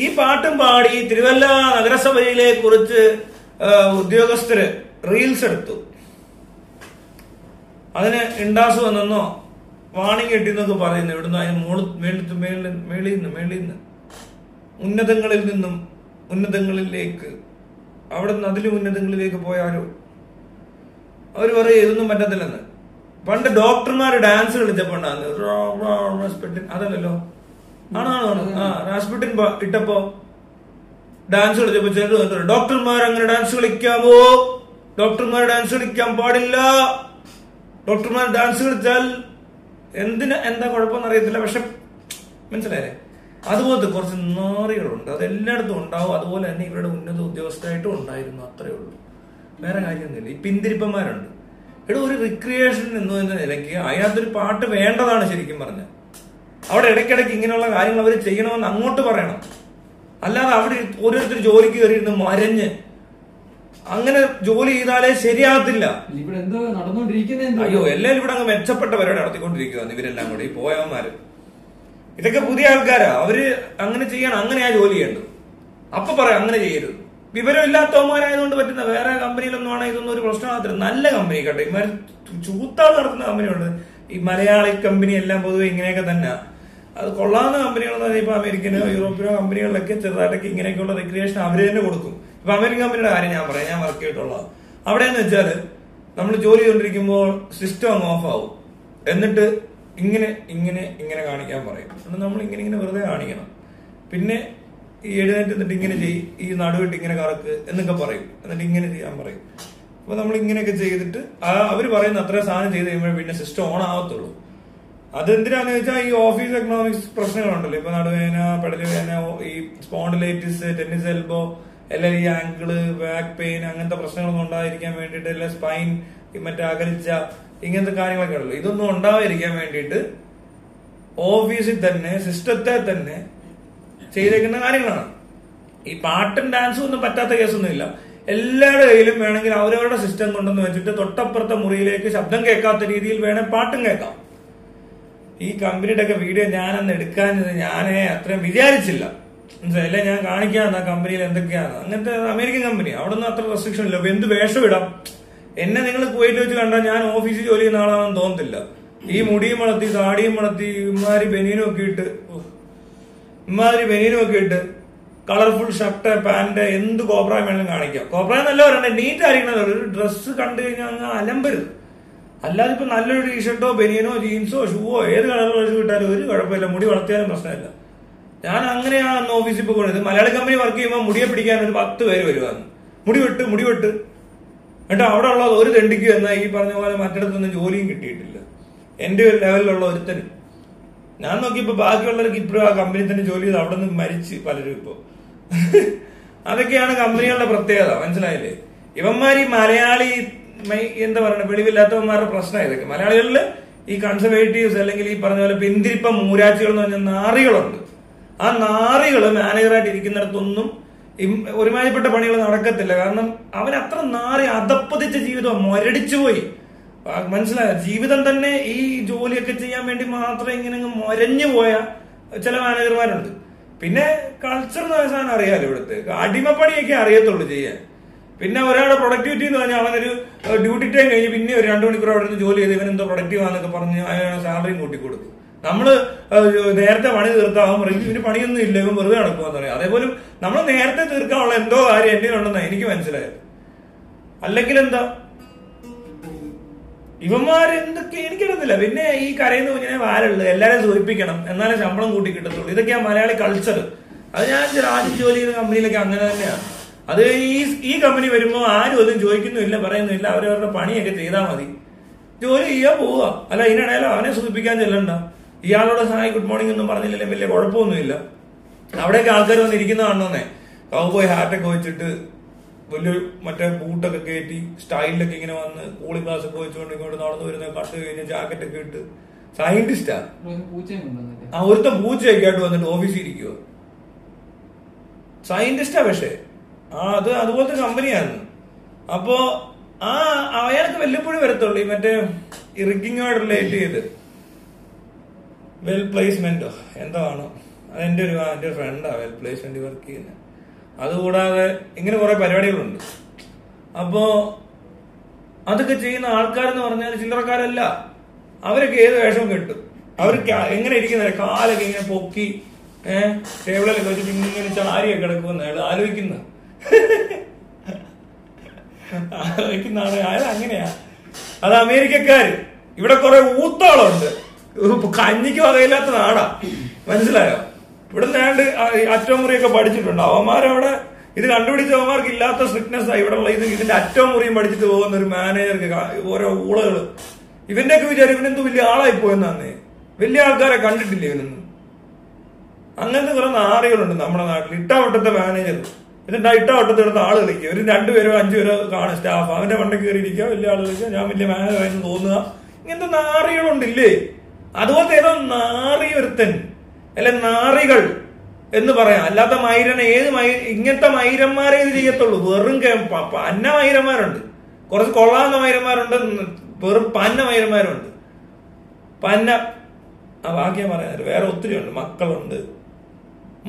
ഈ പാട്ടും പാടി തിരുവല്ല നഗരസഭയിലെ കുറിച്ച് ഉദ്യോഗസ്ഥര് റീൽസ് എടുത്തു. അതിന് ഇണ്ടാസ് വന്നെന്നോ വാണിംഗ് കിട്ടിയെന്നൊക്കെ പറയുന്നു. ഇവിടുന്ന് അതിന് മേളിൽ നിന്ന് ഉന്നതങ്ങളിലേക്ക് അവിടെ നിന്ന് അതിലും ഉന്നതങ്ങളിലേക്ക് പോയാലോ അവര് പറയും ഇതൊന്നും പറ്റത്തില്ലെന്ന്. പണ്ട് ഡോക്ടർമാര് ഡാൻസ് കളിച്ചപ്പോ അതല്ലല്ലോ റാസ്പുട്ടിൻ ഇട്ടപ്പോ ഡാൻസ് കളിച്ചപ്പോ ചിലർ ഡോക്ടർമാർ അങ്ങനെ ഡാൻസ് കളിക്കാമോ? ഡോക്ടർമാർ ഡാൻസ് കളിക്കാൻ പാടില്ല. ഡോക്ടർമാർ ഡാൻസ് കളിച്ചാൽ എന്താ കുഴപ്പമെന്ന് അറിയത്തില്ല. പക്ഷെ മനസ്സിലായേ? അതുപോലത്തെ കുറച്ച് നാറികളുണ്ട്. അതെല്ലായിടത്തും ഉണ്ടാവും. അതുപോലെ തന്നെ ഇവരുടെ ഉന്നത ഉദ്യോഗസ്ഥരായിട്ടും ഉണ്ടായിരുന്നു. അത്രേ ഉള്ളൂ, വേറെ കാര്യമൊന്നുമില്ല. ഈ പിന്തിരിപ്പന്മാരുണ്ട്. ഇവിടെ ഒരു റിക്രിയേഷൻ എന്ന നിലയ്ക്ക് അതിനകത്തൊരു പാട്ട് വേണ്ടതാണ് ശരിക്കും പറഞ്ഞാൽ. അവിടെ ഇടയ്ക്കിടയ്ക്ക് ഇങ്ങനെയുള്ള കാര്യങ്ങൾ അവർ ചെയ്യണമെന്ന് അങ്ങോട്ട് പറയണം. അല്ലാതെ അവിടെ ഓരോരുത്തർ ജോലിക്ക് കയറിയിരുന്ന് മരഞ്ഞ് അങ്ങനെ ജോലി ചെയ്താലേ ശരിയാകത്തില്ല. അയ്യോ, എല്ലാവരും ഇവിടെ അങ്ങ് മെച്ചപ്പെട്ട പരിപാടി നടത്തിക്കൊണ്ടിരിക്കുകയാണ് ഇവരെല്ലാം കൂടെ, ഈ പോയവന്മാര്. ഇതൊക്കെ പുതിയ ആൾക്കാരാ. അവര് അങ്ങനെ ചെയ്യണം, അങ്ങനെയാ ജോലി ചെയ്യേണ്ടത്. അപ്പൊ പറയാം അങ്ങനെ ചെയ്യരുത്. വിവരമില്ലാത്തവന്മാരായതുകൊണ്ട് പറ്റുന്ന വേറെ കമ്പനിയിലൊന്നും ആണെങ്കിൽ ഇതൊന്നും ഒരു പ്രശ്നമാകത്തില്ല. നല്ല കമ്പനി കേട്ടോ. ഇമാര് ചൂത്താൾ നടത്തുന്ന കമ്പനിയുണ്ട്. ഈ മലയാളി കമ്പനി എല്ലാം പൊതുവെ ഇങ്ങനെയൊക്കെ തന്നെ. അത് കൊള്ളാവുന്ന കമ്പനികളെന്ന് പറഞ്ഞാൽ ഇപ്പൊ അമേരിക്കനോ യൂറോപ്പിനോ കമ്പനികളിലൊക്കെ ചെറുതായിട്ടൊക്കെ ഇങ്ങനെയൊക്കെയുള്ള റിക്രിയേഷൻ അവര് തന്നെ കൊടുക്കും. ഇപ്പൊ അമേരിക്കൻ കമ്പനിയുടെ കാര്യം ഞാൻ പറയാം. ഞാൻ വർക്ക് ചെയ്തിട്ടുള്ളത് അവിടെയെന്ന് വെച്ചാല് നമ്മൾ ജോലി ചെയ്തുകൊണ്ടിരിക്കുമ്പോൾ സിസ്റ്റം അങ്ങ് ഓഫ് ആവും. എന്നിട്ട് ഇങ്ങനെ കാണിക്കാൻ പറയും. നമ്മൾ ഇങ്ങനെ വെറുതെ കാണിക്കണം. പിന്നെ ഈ എഴുന്നേറ്റ് എന്നിട്ട് ഇങ്ങനെ ചെയ്യും, ഈ നടുവിട്ട് ഇങ്ങനെ കറക്ക് എന്നൊക്കെ പറയും. എന്നിട്ട് ഇങ്ങനെ ചെയ്യാൻ പറയും. അപ്പൊ നമ്മൾ ഇങ്ങനെയൊക്കെ ചെയ്തിട്ട് അവര് പറയുന്ന അത്ര സാധനം ചെയ്ത് കഴിയുമ്പോൾ പിന്നെ സിസ്റ്റം ഓൺ ആവത്തുള്ളൂ. അതെന്തിനാന്ന് വെച്ചാൽ ഈ ഓഫീസ് എക്കണോമിക്സ് പ്രശ്നങ്ങളുണ്ടല്ലോ. ഇപ്പൊ നടുവേന, പെടലുവേന, ഈ സ്പോണ്ടിലൈറ്റിസ്, ടെന്നീസ് എൽബോ, എല്ലാം ഈ ആങ്കിള്, ബാക്ക് പെയിൻ, അങ്ങനത്തെ പ്രശ്നങ്ങളൊന്നും ഉണ്ടായിരിക്കാൻ വേണ്ടിയിട്ട്, എല്ലാം സ്പൈൻ, മറ്റേ അകൽച്ച, ഇങ്ങനത്തെ കാര്യങ്ങളൊക്കെ ഉള്ളു. ഇതൊന്നും ഉണ്ടാവാതിരിക്കാൻ വേണ്ടിയിട്ട് ഓഫീസിൽ തന്നെ സിസ്റ്റത്തെ തന്നെ ചെയ്തേക്കുന്ന കാര്യങ്ങളാണ്. ഈ പാട്ടും ഡാൻസും ഒന്നും പറ്റാത്ത കേസൊന്നുമില്ല. എല്ലാവരുടെ കയ്യിലും വേണമെങ്കിൽ അവരവരുടെ സിസ്റ്റം കൊണ്ടെന്ന് വെച്ചിട്ട് തൊട്ടപ്പുറത്തെ മുറിയിലേക്ക് ശബ്ദം കേൾക്കാത്ത രീതിയിൽ വേണേൽ പാട്ടും കേൾക്കാം. ഈ കമ്പനിയുടെ ഒക്കെ വീഡിയോ ഞാനന്ന് എടുക്കാഞ്ഞത് ഞാനേ അത്രയും വിചാരിച്ചില്ല. മനസ്സിലായില്ലേ? ഞാൻ കാണിക്കാന്ന കമ്പനിയിൽ എന്തൊക്കെയാണ്. അങ്ങനത്തെ അമേരിക്കൻ കമ്പനി, അവിടെ ഒന്നും അത്ര റെസ്ട്രിക്ഷൻ ഇല്ല. എന്ത് വേഷം ഇടാം. എന്നെ നിങ്ങൾ കുവൈറ്റ് വെച്ച് കണ്ടാൽ ഞാൻ ഓഫീസിൽ ജോലി ചെയ്യുന്ന ആളാണെന്ന് തോന്നത്തില്ല. ഈ മുടിയും വളർത്തി, താടിയും വളർത്തി, ഇമാതിരി ബനിയനും ഒക്കെ ഇട്ട് കളർഫുൾ ഷർട്ട്, പാന്റ്, എന്ത് കോപ്രായം വേണമെങ്കിലും കാണിക്കാം. കോപ്രായം നല്ല പറയണ്ടേ, നീറ്റ് ആയിരിക്കണം. ഒരു ഡ്രസ്സ് കണ്ടു കഴിഞ്ഞാൽ അങ്ങ് അലമ്പരുത്. അല്ലാതെ ഇപ്പൊ നല്ലൊരു ടീഷർട്ടോ ബനിയനോ ജീൻസോ ഷൂവോ ഏത് കളറിൽ വെച്ച് കിട്ടാലും ഒരു കുഴപ്പമില്ല. മുടി വളർത്തിയാലും പ്രശ്നമില്ല. ഞാൻ അങ്ങനെയാണ് ഓഫീസിൽ പോകുന്നത്. മലയാളി കമ്പനി വർക്ക് ചെയ്യുമ്പോൾ മുടിയെ പിടിക്കാൻ ഒരു 10 പേര് വരുവാന്ന്. മുടി വെട്ട് എന്നിട്ട് അവിടെ ഉള്ളത് ഒരു തെണ്ടിക്കും എന്നാൽ ഈ പറഞ്ഞ പോലെ മറ്റിടത്തൊന്നും ജോലിയും കിട്ടിയിട്ടില്ല. എന്റെ ഒരു ലെവലിലുള്ള ഒരുത്തനും. ഞാൻ നോക്കിയപ്പോ ബാക്കിയുള്ളവർക്ക് ഇപ്പോഴും ആ കമ്പനി തന്നെ ജോലി ചെയ്ത് അവിടെ നിന്ന് മരിച്ച് പലരും ഇപ്പോ. അതൊക്കെയാണ് കമ്പനികളുടെ പ്രത്യേകത. മനസ്സിലായില്ലേ? ഇവന്മാർ ഈ മലയാളി എന്താ പറയുക, വെളിവില്ലാത്തവന്മാരുടെ പ്രശ്നം ഇതൊക്കെ. മലയാളികളില് ഈ കൺസർവേറ്റീവ്സ് അല്ലെങ്കിൽ ഈ പറഞ്ഞ പോലെ പിന്തിരിപ്പ മൂരാച്ചികൾ എന്ന് പറഞ്ഞ നാറികളുണ്ട്. ആ നാറികള് മാനേജറായിട്ട് ഇരിക്കുന്നിടത്തൊന്നും ഒരുമാതിരിപ്പെട്ട പണികൾ നടക്കത്തില്ല. കാരണം അവൻ അത്ര നാറി അധപ്പതിച്ച ജീവിതം മൊരടിച്ചു പോയി. മനസ്സിലായ? ജീവിതം തന്നെ ഈ ജോലിയൊക്കെ ചെയ്യാൻ വേണ്ടി മാത്രം ഇങ്ങനെ മൊരഞ്ഞു പോയ ചില മാനേജർമാരുണ്ട്. പിന്നെ കൾച്ചർ എന്ന് സാധനം അറിയാലോ. ഇവിടുത്തെ അടിമപ്പണിയൊക്കെ അറിയത്തുള്ളൂ ചെയ്യാൻ. പിന്നെ ഒരാളുടെ പ്രൊഡക്ടിവിറ്റി എന്ന് പറഞ്ഞാൽ അവനൊരു ഡ്യൂട്ടി ടൈം കഴിഞ്ഞ് പിന്നെ ഒരു 2 മണിക്കൂർ അവിടെ നിന്ന് ജോലി ചെയ്ത് ഇവൻ എന്തോ പ്രൊഡക്റ്റീവ് ആണെന്നൊക്കെ പറഞ്ഞ് അയാൾ സാലറിയും കൂട്ടിക്കൊടുക്കും. നമ്മള് നേരത്തെ പണി തീർത്താവും പറയും ഇവന് പണിയൊന്നും ഇല്ല, ഇവൻ വെറുതെ നടക്കുമെന്ന് പറയും. അതേപോലെ നമ്മൾ നേരത്തെ തീർക്കാനുള്ള എന്തോ കാര്യം എന്റെ ഉണ്ടെന്നാണ് എനിക്ക് മനസ്സിലായത്. അല്ലെങ്കിൽ എന്താ ഇവന്മാരെന്തൊക്കെ എനിക്കിടുന്നില്ല. പിന്നെ ഈ കരയുന്ന കുഞ്ഞിനെ വാലുള്ളത് എല്ലാരെയും സൂചിപ്പിക്കണം, എന്നാലേ ശമ്പളം കൂട്ടി കിട്ടത്തുള്ളൂ. ഇതൊക്കെയാ മലയാളി കൾച്ചർ. അത് ഞാൻ ആദ്യം ജോലി ചെയ്യുന്ന കമ്പനിയിലൊക്കെ അങ്ങനെ തന്നെയാണ്. അത് ഈ കമ്പനി വരുമ്പോൾ ആരും ഒന്നും ചോദിക്കുന്നുമില്ല, പറയുന്നില്ല. അവരവരുടെ പണിയൊക്കെ ചെയ്താൽ മതി, ജോലി ചെയ്യാൻ പോവുക. അല്ല ഇതിനിടയിലോ അവനെ സൂചിപ്പിക്കാൻ ചെല്ലണ്ട. ഇയാളോട് ഹായ് ഗുഡ് മോർണിംഗ് ഒന്നും പറഞ്ഞില്ലല്ലേ വലിയ കുഴപ്പമൊന്നുമില്ല. അവിടെയൊക്കെ ആൾക്കാർ വന്നിരിക്കുന്ന കാണുന്നേ കൗബോയ് ഹാറ്റൊക്കെ വെച്ചിട്ട് വലിയ മറ്റേ ബൂട്ടൊക്കെ കയറ്റി സ്റ്റൈലിലൊക്കെ ഇങ്ങനെ വന്ന് കൂളിംഗ് ഗ്ലാസ് ഒക്കെ വെച്ചുകൊണ്ട് ഇങ്ങോട്ട് നടന്നു വരുന്ന കട്ട് കഴിഞ്ഞ് ജാക്കറ്റൊക്കെ ഇട്ട് സയന്റിസ്റ്റാ. ഒരുത്തം പൂച്ചയൊക്കെ ആയിട്ട് വന്നിട്ട് ഓഫീസിൽ ഇരിക്കുക. സയന്റിസ്റ്റാ. പക്ഷേ അത് അതുപോലത്തെ കമ്പനിയാണ്. അപ്പോ അയാൾക്ക് വല്ലപ്പോഴും വരത്തുള്ളൂ ഈ മറ്റേ റിഗിങ്ങോട് റിലേറ്റ് ചെയ്ത്. വെൽ പ്ലേസ്മെന്റോ എന്തോ ആണോ, അതെന്റെ ഒരു ഫ്രണ്ടാ വെൽ പ്ലേസ്മെന്റ് വർക്ക് ചെയ്യുന്നത്. അതുകൂടാതെ ഇങ്ങനെ കുറെ പരിപാടികളുണ്ട്. അപ്പോ അതൊക്കെ ചെയ്യുന്ന ആൾക്കാരെന്ന് പറഞ്ഞാൽ ചില്ലറക്കാരല്ല. അവരൊക്കെ ഏത് വേഷവും കിട്ടും. അവർക്ക് എങ്ങനെ ഇരിക്കുന്ന കാലൊക്കെ ഇങ്ങനെ പൊക്കി ടേബിളിലൊക്കെ വെച്ചിട്ട് ഇങ്ങനെ ചാരിയൊക്കെ കിടക്കുമെന്ന് അയാൾ ആലോചിക്കുന്ന അയാൾ അങ്ങനെയാ. അത് അമേരിക്കക്കാര്. ഇവിടെ കുറെ ഊത്താളുണ്ട്. കഞ്ഞിക്ക് വകയില്ലാത്ത നാടാ, മനസ്സിലായോ? ഇവിടെ നേണ്ട് അറ്റവും മുറിയൊക്കെ പഠിച്ചിട്ടുണ്ട്. അവന്മാരവിടെ ഇത് കണ്ടുപിടിച്ച അവന്മാർക്ക് ഇല്ലാത്ത സ്ട്രിക്ട്നെസ് ആയി ഇവിടെ ഉള്ള. ഇതിന്റെ അറ്റവും മുറിയും പഠിച്ചിട്ട് പോകുന്ന ഒരു മാനേജർക്ക് ഓരോ ഊളകള്. ഇവന്റെയൊക്കെ വിചാരം ഇവനെന്ത് വലിയ ആളായി പോയെന്നാന്നേ. വലിയ ആൾക്കാരെ കണ്ടിട്ടില്ല ഇവനൊന്നും. അങ്ങനത്തെ കുറെ നാറികളുണ്ട് നമ്മുടെ നാട്ടിൽ. ഇട്ടാവട്ടത്തെ മാനേജർ. എന്നിട്ട് ഇട്ടാവട്ടത്തെ എടുത്ത ആള് കളിക്കുക. ഒരു 2 പേരോ 5 പേരോ കാണും സ്റ്റാഫ്. അവന്റെ മണ്ട കയറിയിരിക്കുക, വലിയ ആള് കളിക്കുക, ഞാൻ വലിയ മാനേജറായെന്ന് തോന്നുക. ഇങ്ങനത്തെ നാറികളുണ്ടില്ലേ? അതുപോലത്തെ ഏതോ നാറി ഒരുത്തൻ അല്ലെ നാറികൾ എന്ന് പറയാം. അല്ലാത്ത മൈരനെ ഇങ്ങനത്തെ മൈരന്മാരെ ഇത് ചെയ്യത്തുള്ളൂ. വെറും പന്ന മൈരന്മാരുണ്ട്, കുറച്ച് കൊള്ളാവുന്ന മൈരന്മാരുണ്ട്, വെറും പന്ന മൈരന്മാരുണ്ട്. പന്ന ബാക്കി ഞാൻ പറയാൻ വേറെ ഒത്തിരി ഉണ്ട്. മക്കളുണ്ട്,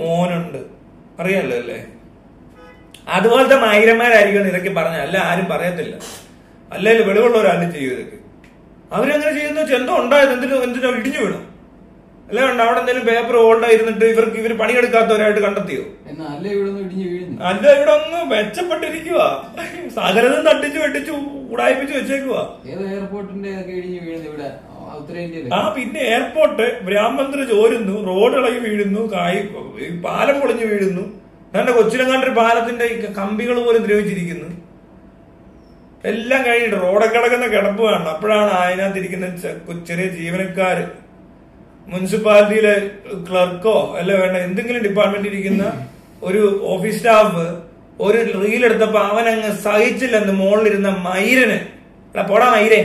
മോനുണ്ട്, അറിയാലോ അല്ലേ? അതുപോലത്തെ മൈരന്മാരായിരിക്കും ഇതൊക്കെ പറഞ്ഞ. അല്ല ആരും പറയത്തില്ല. അല്ലെങ്കിൽ വെളിവുള്ളവരാരും ചെയ്യും ഇതൊക്കെ. അവരങ്ങനെ ചെയ്യുന്ന എന്തോ ഉണ്ടായത് എന്തിനോ ഇടിഞ്ഞു വീണു അല്ലേ? ഉണ്ട് അവിടെ എന്തെങ്കിലും പേപ്പർ ഹോൾഡായിരുന്നിട്ട് ഇവര് പണിയെടുക്കാത്തവരായിട്ട് കണ്ടെത്തിയോ? അല്ല, ഇവിടെ ഒന്ന് മെച്ചപ്പെട്ടിരിക്കുക. സകലതും തട്ടിച്ചു വെട്ടിച്ചു ഉടായിപ്പിച്ചു വെച്ചേക്കുവാ. പിന്നെ എയർപോർട്ട് ബ്രാഹ്മണത്തിന് ചോരുന്നു, റോഡ് ഇളകി വീഴുന്നു, പാലം പൊളിഞ്ഞു വീഴുന്നു. അതാണ്ട് കൊച്ചിലങ്ങാണ്ടൊരു പാലത്തിന്റെ കമ്പികൾ പോലും ദ്രവിച്ചിരിക്കുന്നു. എല്ലാം കഴിഞ്ഞിട്ട് റോഡൊക്കെ കിടക്കുന്ന കിടപ്പ് കാണണം. അപ്പോഴാണ് അതിനകത്തിരിക്കുന്ന ചെറിയ ജീവനക്കാര്, മുനിസിപ്പാലിറ്റിയിലെ ക്ലർക്കോ അല്ല വേണ്ട എന്തെങ്കിലും ഡിപ്പാർട്ട്മെന്റിൽ ഇരിക്കുന്ന ഒരു ഓഫീസ് സ്റ്റാഫ് ഒരു റീലെടുത്തപ്പോ അവനങ്ങ് സഹിച്ചില്ലെന്ന് മുകളിലിരുന്ന മൈരന്, പോടാ മൈരേ,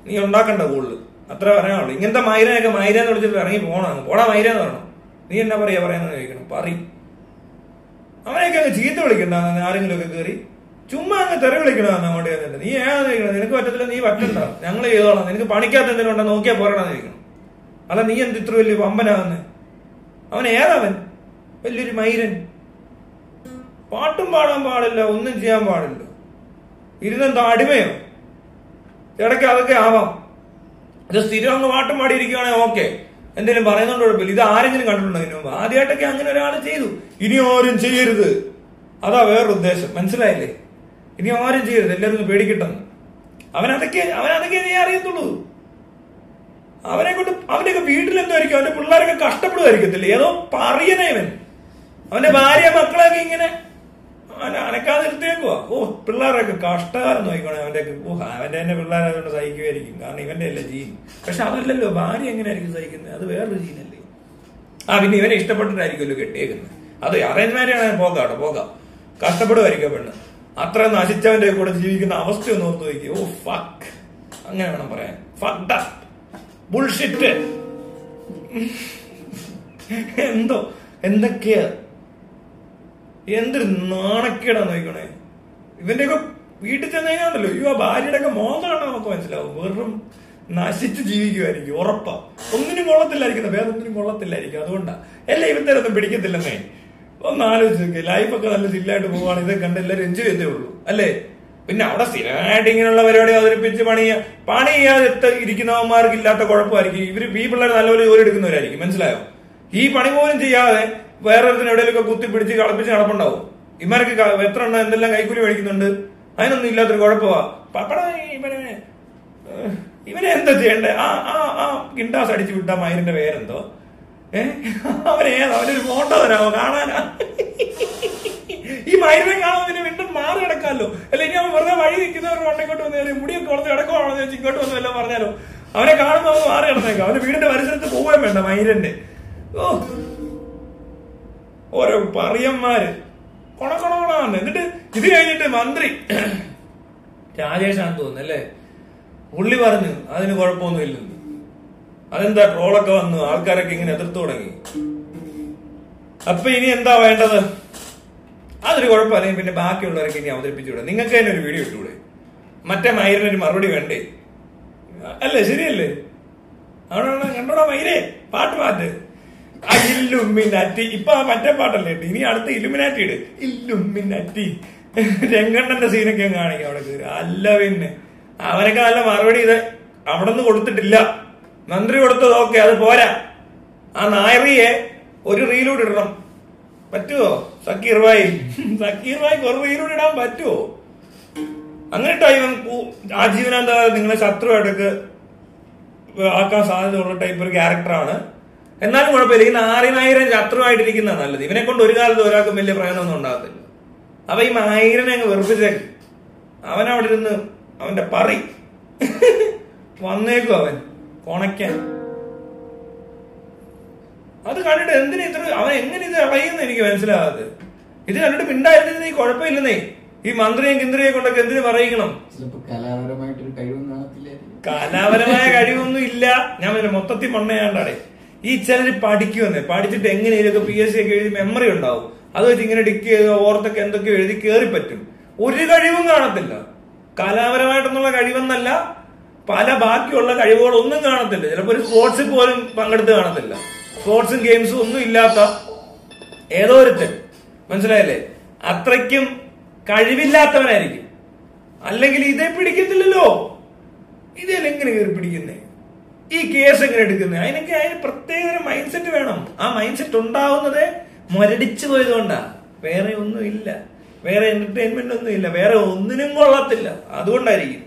നീ ഉണ്ടാക്കണ്ട കൂടുതൽ, അത്ര പറയാനുള്ളൂ. ഇങ്ങനത്തെ മൈരനൊക്കെ മൈരെന്ന് വിളിച്ചിട്ട് ഇറങ്ങി പോണാന്ന്. പോടാ മൈരെന്ന് പറയണം. നീ എന്നാ പറയുന്നത് ചോദിക്കണം. അവനെയൊക്കെ അങ്ങ് ചീത്ത വിളിക്കണ്ട. ആരെങ്കിലും ഒക്കെ കയറി ചുമ്മാ അങ്ങ് തെറി വിളിക്കണമെന്ന് അങ്ങോട്ട് ചെന്നിട്ട്. നീ ഏതാന്ന് ചോദിക്കണം. നിനക്ക് പറ്റത്തില്ല, നീ പറ്റണ്ട, ഞങ്ങൾ ചെയ്തോളാം, നിനക്ക് പണിക്കാത്ത എന്തെങ്കിലും ഉണ്ടോ നോക്കിയാൽ പോരണമെന്ന് ചോദിക്കണം. അല്ല നീ എന്ത് ഇത്ര വലിയ പമ്പനാന്ന്? അവൻ ഏതാവൻ? വലിയൊരു മൈരൻ. പാട്ടും പാടാൻ പാടില്ല, ഒന്നും ചെയ്യാൻ പാടില്ല. ഇരുന്നെന്താ അടിമയോ? ഇടയ്ക്ക് അതൊക്കെ ആവാം. ഇത് സ്ഥിരം അങ്ങ് പാട്ടും പാടിയിരിക്കുവാണെങ്കിൽ ഓക്കെ, എന്തെങ്കിലും പറയുന്നോണ്ട് കുഴപ്പമില്ല. ഇത് ആരെങ്കിലും കണ്ടിട്ടുണ്ടോ ഇതിനു മുമ്പ്? ആദ്യമായിട്ടൊക്കെ അങ്ങനെ ഒരാൾ ചെയ്തു. ഇനി ആരും ചെയ്യരുത്, അതാ വേറൊരു ഉദ്ദേശം. മനസ്സിലായില്ലേ? ഇനി ആരും ചെയ്യരുത്, എല്ലാവരും പേടിക്കിട്ടെന്ന്. അവനതൊക്കെ നീ അറിയത്തുള്ളൂ. അവനെ കൊണ്ട് അവന്റെയൊക്കെ വീട്ടിലെന്തായിരിക്കും, അവന്റെ പിള്ളേരൊക്കെ കഷ്ടപ്പെടുമായിരിക്കത്തില്ലേ? ഏതോ പറയണേവൻ അവന്റെ ഭാര്യ മക്കളൊക്കെ ഇങ്ങനെ അനക്കാതെ നിർത്തിയേക്കുവാ. പിള്ളേരൊക്കെ കഷ്ടകാലം നോക്കിക്കോണേ അവന്റെയൊക്കെ. അവന്റെ തന്നെ പിള്ളേരായതുകൊണ്ട് സഹിക്കുമായിരിക്കും, കാരണം ഇവന്റെ അല്ലേ ജീൻ. പക്ഷെ അതല്ലല്ലോ, ഭാര്യ എങ്ങനെയായിരിക്കും സഹിക്കുന്നത്? അത് വേറൊരു ജീനല്ലേ. പിന്നെ ഇവനെ ഇഷ്ടപ്പെട്ടിട്ടായിരിക്കുമല്ലോ കെട്ടിയേക്കുന്നത്. അത് അറേഞ്ച് മാരേജ് പോകാം, കഷ്ടപ്പെടുമായിരിക്കും പെണ്ണ്. അത്ര നശിച്ചവന്റെ കൂടെ ജീവിക്കുന്ന അവസ്ഥയൊന്നും ഓർത്ത് നോക്കി. ഫക്ക്, അങ്ങനെ വേണം പറയാൻ. ഫക്ഡ് അപ്പ്, ബുൾഷിറ്റ്, എന്തൊക്കെയാ, എന്തൊരു നാണക്കേടാ നോക്കണേ. ഇവന്റെയൊക്കെ വീട്ടിൽ ചെന്ന് കഴിഞ്ഞാണല്ലോ ഭാര്യയുടെ ഒക്കെ മോന്താണ് നമുക്ക് മനസ്സിലാവും. വെറും നശിച്ച് ജീവിക്കുമായിരിക്കും, ഉറപ്പാ. ഒന്നിനും കൊള്ളത്തില്ലായിരിക്കുന്ന, വേറൊന്നിനും കൊള്ളത്തില്ലായിരിക്കും. അതുകൊണ്ടാ എല്ലാം ഇവത്തേരൊന്നും പിടിക്കത്തില്ലെന്നേ. ഒന്ന് ആലോചിച്ച് നോക്കി. ലൈഫൊക്കെ നല്ല ചില്ലായിട്ട് പോവാണ്. ഇതൊക്കെ കണ്ട് എല്ലാവരും എൻജോയ് ചെയ്തേ ഉള്ളൂ അല്ലേ? പിന്നെ അവിടെ സ്ഥിരമായിട്ട് ഇങ്ങനെയുള്ള പരിപാടി അവതരിപ്പിച്ച് പണി ചെയ്യാതെ ഇരിക്കുന്നവന്മാർക്ക് ഇല്ലാത്ത കുഴപ്പമായിരിക്കും. ഈ പിള്ളേർ നല്ലപോലെ ജോലി എടുക്കുന്നവരായിരിക്കും. മനസ്സിലായോ? ഈ പണി പോലും ചെയ്യാതെ വേറൊരുത്തിന് എവിടെയെങ്കിലും കുത്തിപ്പിടിച്ച് കളപ്പിച്ച് നടപ്പുണ്ടാവും. ഇവർക്ക് എത്ര എണ്ണം എന്തെല്ലാം കൈക്കൂലി മേടിക്കുന്നുണ്ട്. അതിനൊന്നും ഇല്ലാത്തൊരു കുഴപ്പമാ. ഇവനെ എന്താ ചെയ്യണ്ടേ? ആ ഗിണ്ടാസ് അടിച്ചു വിട്ട മയിലിന്റെ പേരെന്തോ? അവനൊരു ഫോട്ടോ തരാമോ കാണാനാ? ഈ മയിലിനെ കാണാൻ പിന്നെ വീണ്ടും മാറി കിടക്കാമല്ലോ. അല്ലെങ്കിൽ അവൻ വെറുതെ വഴി നിൽക്കുന്നവർ വണ്ടിക്കോട്ട് വന്നു മുടിയൊക്കെ വളർന്ന് കിടക്കുവാണെന്ന് വെച്ച് ഇങ്ങോട്ട് വന്നു എല്ലാം പറഞ്ഞാലോ. അവനെ കാണുമ്പോൾ അവൻ മാറി കിടന്നേക്കാം. അവന്റെ വീടിന്റെ പരിസരത്ത് പോവുകയും വേണ്ട മയിലിന്റെ. ഓരോ പറയന്മാര് കൊണക്കൊണകൊണാന്ന്. എന്നിട്ട് ഇത് കഴിഞ്ഞിട്ട് മന്ത്രി രാജേഷാന്ന് തോന്നുന്നല്ലേ, പുള്ളി പറഞ്ഞു അതിന് കുഴപ്പമൊന്നുമില്ലെന്ന്. അതെന്താ ട്രോളൊക്കെ വന്നു, ആൾക്കാരൊക്കെ ഇങ്ങനെ എതിർത്തു തുടങ്ങി. അപ്പൊ ഇനി എന്താ വേണ്ടത്? അതൊരു കുഴപ്പമില്ലെങ്കിൽ പിന്നെ ബാക്കിയുള്ളവരൊക്കെ ഇനി അവതരിപ്പിച്ചുകൂടെ? നിങ്ങൾക്ക് തന്നെ ഒരു വീഡിയോ ഇട്ടുകൂടെ? മറ്റേ മയിലിനൊരു മറുപടി വേണ്ടേ? അല്ലേ? ശരിയല്ലേ? അവിടെ കണ്ടോടാ മൈരേ പാട്ട് മാറ്റ്. ആ ഇല്ലുമിനാറ്റി ഇപ്പൊ ആ മറ്റേ പാട്ടല്ലേ ഇട്ട്, ഇനി അടുത്ത ഇല്ലുമിനാറ്റി ഇട്. ഇല്ലുമിനാറ്റി രംഗണ്ണന്റെ സീനൊക്കെ കാണിക്കാം അവിടെ കയറി. അല്ല പിന്നെ അവനൊക്കെ നല്ല മറുപടി ഇത് അവിടെ നിന്ന് കൊടുത്തിട്ടില്ല. മന്ത്രി കൊടുത്തത് ഓക്കെ, അത് പോരാ. ആ നായറിയെ ഒരു റീലൂടെ ഇടണം. പറ്റുമോ സക്കീർ ഭായിക്ക് ഒരു റീലൂടെ ഇടാൻ പറ്റുമോ? അങ്ങനെട്ടോ ഇവൻ ആജീവനാന്ത നിങ്ങളെ ശത്രുവായിട്ടൊക്കെ ആക്കാൻ സാധ്യതയുള്ള ടൈപ്പ് ഒരു ക്യാരക്ടറാണ്. എന്നാലും കുഴപ്പമില്ല. ഈ 4000 ശത്രുവായിട്ടിരിക്കുന്ന നല്ലത്. ഇവനെ കൊണ്ട് ഒരു കാലത്ത് ഒരാൾക്കും വലിയ പ്രയോജനമൊന്നും ഉണ്ടാകത്തില്ല. അപ്പൊ ഈ 1000 അങ്ങ് വെറുപ്പിച്ചേക്ക്. അവനവിടെ ഇരുന്ന് അവന്റെ പറി വന്നേക്കും അവൻ കൊണയ്ക്കാൻ. അത് കണ്ടിട്ട് എന്തിനാ ഇത്ര അവൻ എങ്ങനെ ഇത് അറിയുന്ന എനിക്ക് മനസ്സിലാകാതെ. ഇത് കണ്ടിട്ട് മിണ്ടായിരുന്നേ കുഴപ്പമില്ലെന്നേ. ഈ മന്ത്രിയും കിന്ദ്രിയെ കൊണ്ടൊക്കെ എന്തിനു പറയിക്കണം? കലാപരമായ കഴിവൊന്നും ഇല്ല. ഞാൻ മൊത്തത്തിൽ മണ്ണയാണ്ടാടെ ഈ ചിലര് പഠിക്കുമെന്നേ. പഠിച്ചിട്ട് എങ്ങനെ ഇതൊക്കെ PSC ഒക്കെ എഴുതി മെമ്മറി ഉണ്ടാവും. അത് വെച്ച് ഇങ്ങനെ ഡിക്ക് ചെയ്ത് ഓർത്തൊക്കെ എന്തൊക്കെയോ എഴുതി കയറി പറ്റും. ഒരു കഴിവും കാണത്തില്ല. കലാപരമായിട്ടൊന്നുള്ള കഴിവെന്നല്ല, പല ബാക്കിയുള്ള കഴിവുകളൊന്നും കാണത്തില്ല. ചിലപ്പോൾ ഒരു സ്പോർട്സിൽ പോലും പങ്കെടുത്ത് കാണത്തില്ല. സ്പോർട്സും ഗെയിംസും ഒന്നും ഇല്ലാത്ത ഏതോ ഒരുത്തൻ, മനസ്സിലായില്ലേ? അത്രയ്ക്കും കഴിവില്ലാത്തവനായിരിക്കും. അല്ലെങ്കിൽ ഇതേ പിടിക്കത്തില്ലല്ലോ. ഇതെങ്ങനെ കയറി പിടിക്കുന്നേ? ഈ കേസ് എങ്ങനെ എടുക്കുന്നത്? അതിന് പ്രത്യേക ഒരു മൈൻഡ് സെറ്റ് വേണം. ആ മൈൻഡ് സെറ്റ് ഉണ്ടാവുന്നത് മുരടിച്ചു പോയതുകൊണ്ടാ. വേറെ ഒന്നും ഇല്ല, വേറെ എന്റർടൈൻമെന്റ് ഒന്നും ഇല്ല, വേറെ ഒന്നിനും കൊള്ളത്തില്ല. അതുകൊണ്ടായിരിക്കും.